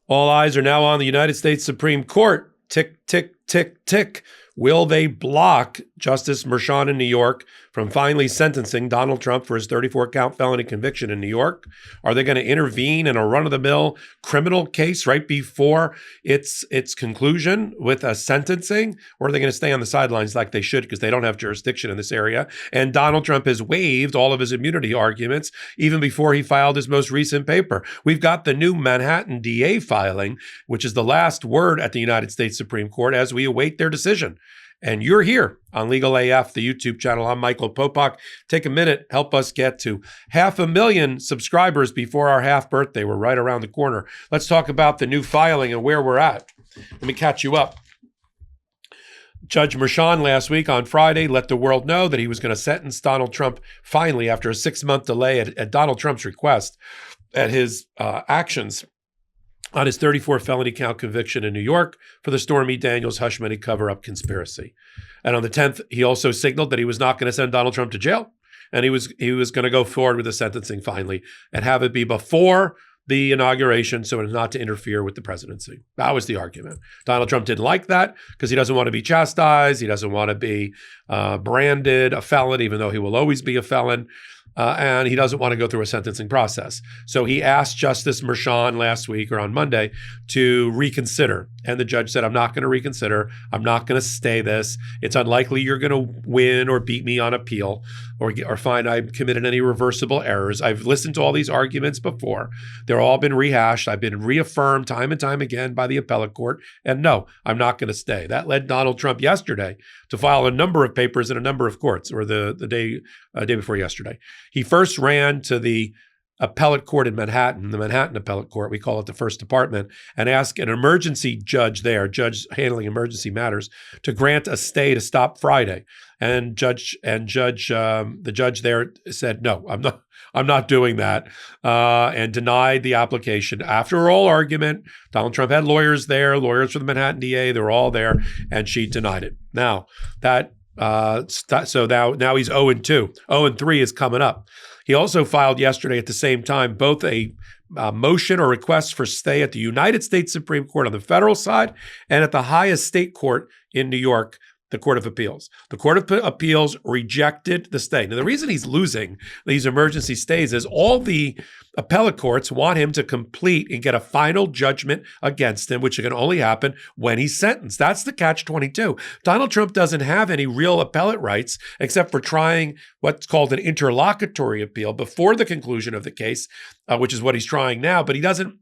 All eyes are now on the United States Supreme Court. Tick, tick, tick, tick. Will they block Justice Merchan in New York from finally sentencing Donald Trump for his 34-count felony conviction in New York? Are they going to intervene in a run-of-the-mill criminal case right before its conclusion with a sentencing? Or are they going to stay on the sidelines like they should because they don't have jurisdiction in this area? And Donald Trump has waived all of his immunity arguments even before he filed his most recent paper. We've got the new Manhattan DA filing, which is the last word at the United States Supreme Court as we await their decision. And you're here on Legal AF, the YouTube channel. I'm Michael Popok. Take a minute, help us get to 500,000 subscribers before our half birthday. We're right around the corner. Let's talk about the new filing and where we're at. Let me catch you up. Judge Merchan last week on Friday let the world know that he was going to sentence Donald Trump finally after a 6-month delay at Donald Trump's request at his actions on his 34 felony count conviction in New York for the Stormy Daniels hush money cover-up conspiracy. And on the 10th, he also signaled that he was not going to send Donald Trump to jail, and he was going to go forward with the sentencing finally and have it be before the inauguration so as not to interfere with the presidency. That was the argument. Donald Trump didn't like that because he doesn't want to be chastised. He doesn't want to be branded a felon, even though he will always be a felon. And he doesn't want to go through a sentencing process. So he asked Justice Merchan last week or on Monday to reconsider. And the judge said, I'm not going to reconsider. I'm not going to stay this. It's unlikely you're going to win or beat me on appeal or find I've committed any reversible errors. I've listened to all these arguments before. They're all been rehashed. I've been reaffirmed time and time again by the appellate court. And no, I'm not going to stay. That led Donald Trump yesterday to file a number of papers in a number of courts, or the day before yesterday. He first ran to the appellate court in Manhattan, the Manhattan appellate court, we call it the First Department, and asked an emergency judge there, judge handling emergency matters, to grant a stay to stop Friday. And the judge there said, no, I'm not doing that, and denied the application. After oral argument, Donald Trump had lawyers there, lawyers for the Manhattan DA, they were all there, and she denied it. Now that so now he's 0-2. 0-3 is coming up. He also filed yesterday at the same time both a motion or request for stay at the United States Supreme Court on the federal side and at the highest state court in New York, the Court of Appeals. The Court of Appeals rejected the stay. Now, the reason he's losing these emergency stays is all the appellate courts want him to complete and get a final judgment against him, which can only happen when he's sentenced. That's the catch-22. Donald Trump doesn't have any real appellate rights except for trying what's called an interlocutory appeal before the conclusion of the case, which is what he's trying now, but he doesn't.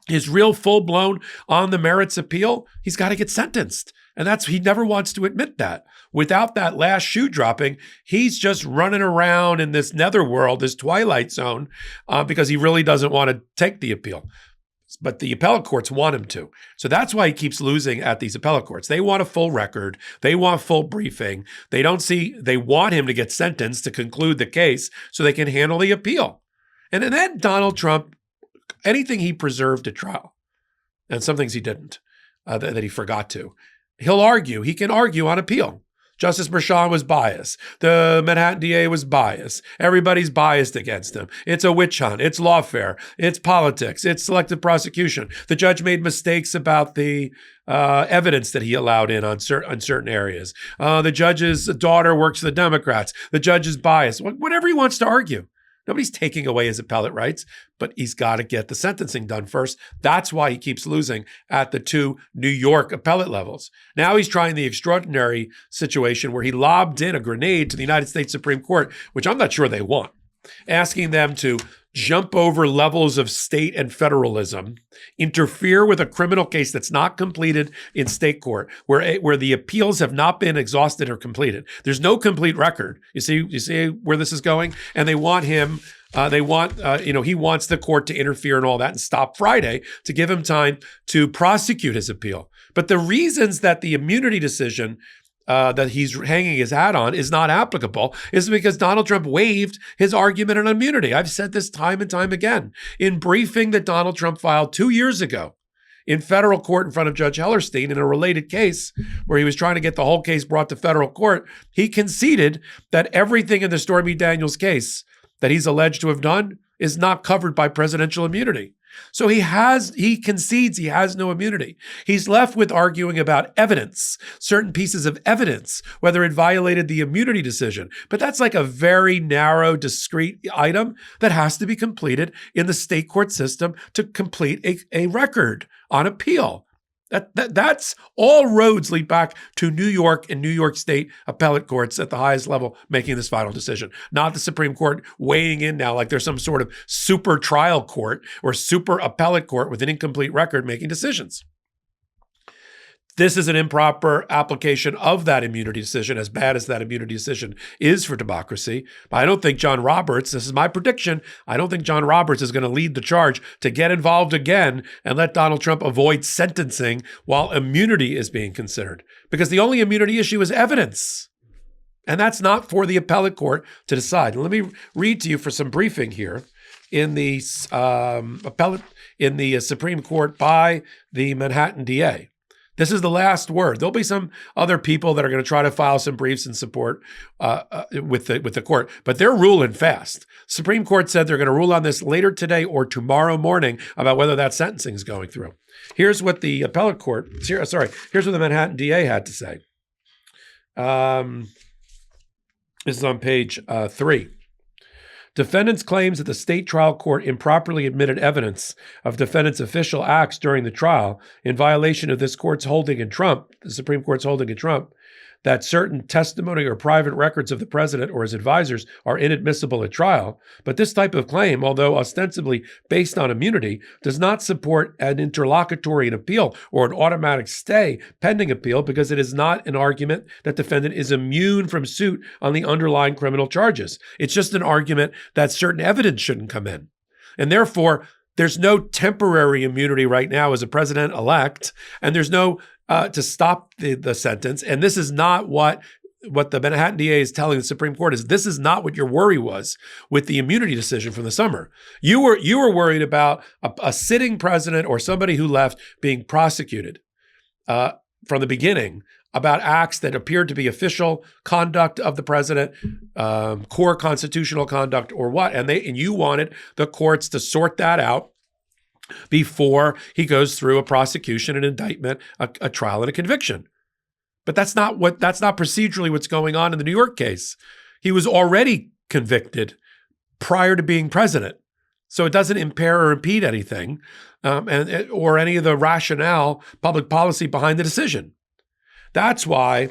His real full-blown on the merits appeal, he's got to get sentenced. And he never wants to admit that. Without that last shoe dropping, he's just running around in this netherworld, this twilight zone, because he really doesn't want to take the appeal. But the appellate courts want him to. So that's why he keeps losing at these appellate courts. They want a full record. They want full briefing. They want him to get sentenced to conclude the case so they can handle the appeal. And then Donald Trump, anything he preserved at trial, and some things he didn't, that he forgot to, he'll argue. He can argue on appeal. Justice Merchan was biased. The Manhattan DA was biased. Everybody's biased against him. It's a witch hunt. It's lawfare. It's politics. It's selective prosecution. The judge made mistakes about the evidence that he allowed in on certain areas. The judge's daughter works for the Democrats. The judge is biased. Whatever he wants to argue. Nobody's taking away his appellate rights, but he's got to get the sentencing done first. That's why he keeps losing at the 2 New York appellate levels. Now he's trying the extraordinary situation where he lobbed in a grenade to the United States Supreme Court, which I'm not sure they want, asking them to jump over levels of state and federalism, interfere with a criminal case that's not completed in state court, where the appeals have not been exhausted or completed. There's no complete record. You see where this is going? And they want him, he wants the court to interfere and all that and stop Friday to give him time to prosecute his appeal. But the reasons that the immunity decision that he's hanging his hat on is not applicable is because Donald Trump waived his argument on immunity. I've said this time and time again. In briefing that Donald Trump filed 2 years ago in federal court in front of Judge Hellerstein in a related case where he was trying to get the whole case brought to federal court, he conceded that everything in the Stormy Daniels case that he's alleged to have done is not covered by presidential immunity. So he concedes he has no immunity. He's left with arguing about evidence, certain pieces of evidence, whether it violated the immunity decision. But that's like a very narrow, discrete item that has to be completed in the state court system to complete a record on appeal. That's all roads lead back to New York and New York State appellate courts at the highest level making this final decision, not the Supreme Court weighing in now like there's some sort of super trial court or super appellate court with an incomplete record making decisions. This is an improper application of that immunity decision, as bad as that immunity decision is for democracy. But I don't think John Roberts, this is my prediction, I don't think John Roberts is going to lead the charge to get involved again and let Donald Trump avoid sentencing while immunity is being considered. Because the only immunity issue is evidence. And that's not for the appellate court to decide. Let me read to you for some briefing here in the Supreme Court by the Manhattan DA. This is the last word. There'll be some other people that are going to try to file some briefs in support with the court, but they're ruling fast. Supreme Court said they're going to rule on this later today or tomorrow morning about whether that sentencing is going through. Here's what the appellate court, here's what the Manhattan DA had to say. This is on page 3. Defendants' claims that the state trial court improperly admitted evidence of defendants' official acts during the trial in violation of this court's holding in Trump, the Supreme Court's holding in Trump, that certain testimony or private records of the president or his advisors are inadmissible at trial. But this type of claim, although ostensibly based on immunity, does not support an interlocutory appeal or an automatic stay pending appeal because it is not an argument that defendant is immune from suit on the underlying criminal charges. It's just an argument that certain evidence shouldn't come in. And therefore, there's no temporary immunity right now as a president-elect, and there's no to stop the sentence. And this is not what the Manhattan DA is telling the Supreme Court is this is not what your worry was with the immunity decision from the summer. You were worried about a sitting president or somebody who left being prosecuted from the beginning about acts that appeared to be official conduct of the president, core constitutional conduct or what. And you wanted the courts to sort that out before he goes through a prosecution, an indictment, a trial, and a conviction. But that's not procedurally what's going on in the New York case. He was already convicted prior to being president. So it doesn't impair or impede anything or any of the rationale, public policy behind the decision. That's why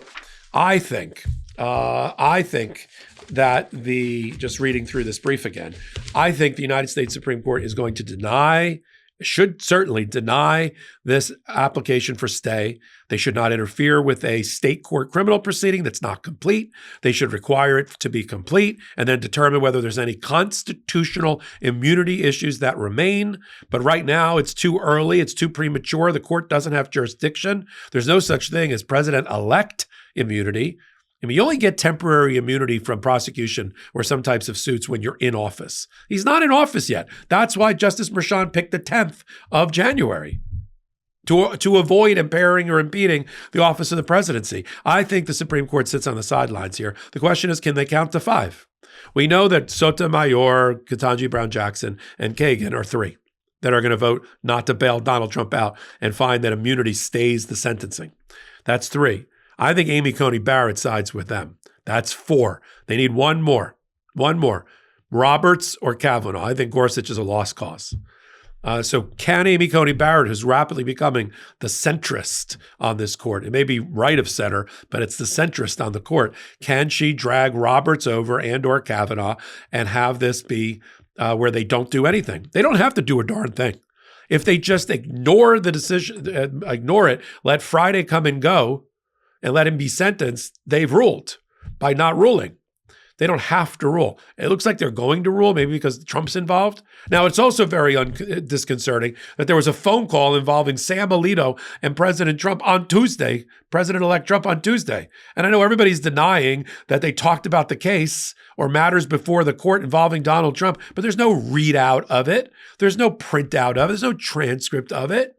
I think that just reading through this brief again, I think the United States Supreme Court is going to should certainly deny this application for stay. They should not interfere with a state court criminal proceeding that's not complete. They should require it to be complete and then determine whether there's any constitutional immunity issues that remain. But right now, it's too early. It's too premature. The court doesn't have jurisdiction. There's no such thing as president-elect immunity. I mean, you only get temporary immunity from prosecution or some types of suits when you're in office. He's not in office yet. That's why Justice Merchan picked the 10th of January to avoid impairing or impeding the office of the presidency. I think the Supreme Court sits on the sidelines here. The question is, can they count to 5? We know that Sotomayor, Ketanji Brown Jackson, and Kagan are 3 that are going to vote not to bail Donald Trump out and find that immunity stays the sentencing. That's 3. I think Amy Coney Barrett sides with them. That's 4. They need one more. Roberts or Kavanaugh. I think Gorsuch is a lost cause. So can Amy Coney Barrett, who's rapidly becoming the centrist on this court, it may be right of center, but it's the centrist on the court, can she drag Roberts over and or Kavanaugh and have this be where they don't do anything? They don't have to do a darn thing. If they just ignore the decision, ignore it, let Friday come and go, and let him be sentenced, they've ruled by not ruling. They don't have to rule. It looks like they're going to rule, maybe because Trump's involved. Now, it's also very disconcerting that there was a phone call involving Sam Alito and President Trump on Tuesday, President-elect Trump on Tuesday. And I know everybody's denying that they talked about the case or matters before the court involving Donald Trump, but there's no readout of it. There's no printout of it. There's no transcript of it.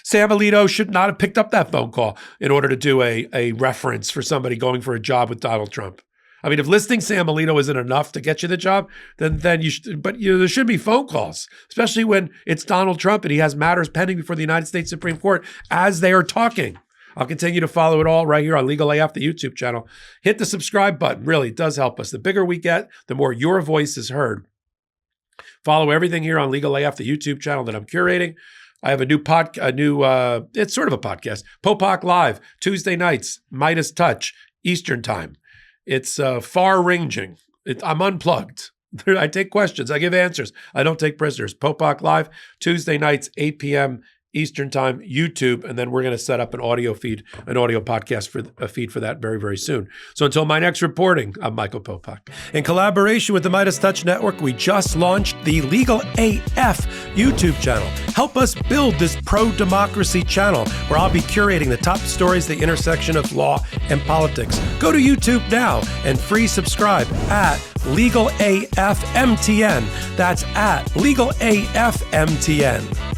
Sam Alito should not have picked up that phone call in order to do a reference for somebody going for a job with Donald Trump. I mean, if listing Sam Alito isn't enough to get you the job, then you should, but there should be phone calls, especially when it's Donald Trump and he has matters pending before the United States Supreme Court as they are talking. I'll continue to follow it all right here on Legal AF, the YouTube channel. Hit the subscribe button. Really, it does help us. The bigger we get, the more your voice is heard. Follow everything here on Legal AF, the YouTube channel that I'm curating. I have it's sort of a podcast, Popok Live, Tuesday nights, Midas Touch, Eastern Time. It's far-ranging. I'm unplugged. I take questions. I give answers. I don't take prisoners. Popok Live, Tuesday nights, 8 p.m. Eastern Time, YouTube, and then we're going to set up an audio podcast for a feed for that very, very soon. So until my next reporting, I'm Michael Popok. In collaboration with the Midas Touch Network, we just launched the Legal AF YouTube channel. Help us build this pro-democracy channel where I'll be curating the top stories, the intersection of law and politics. Go to YouTube now and free subscribe at Legal AF MTN. That's at Legal AF MTN.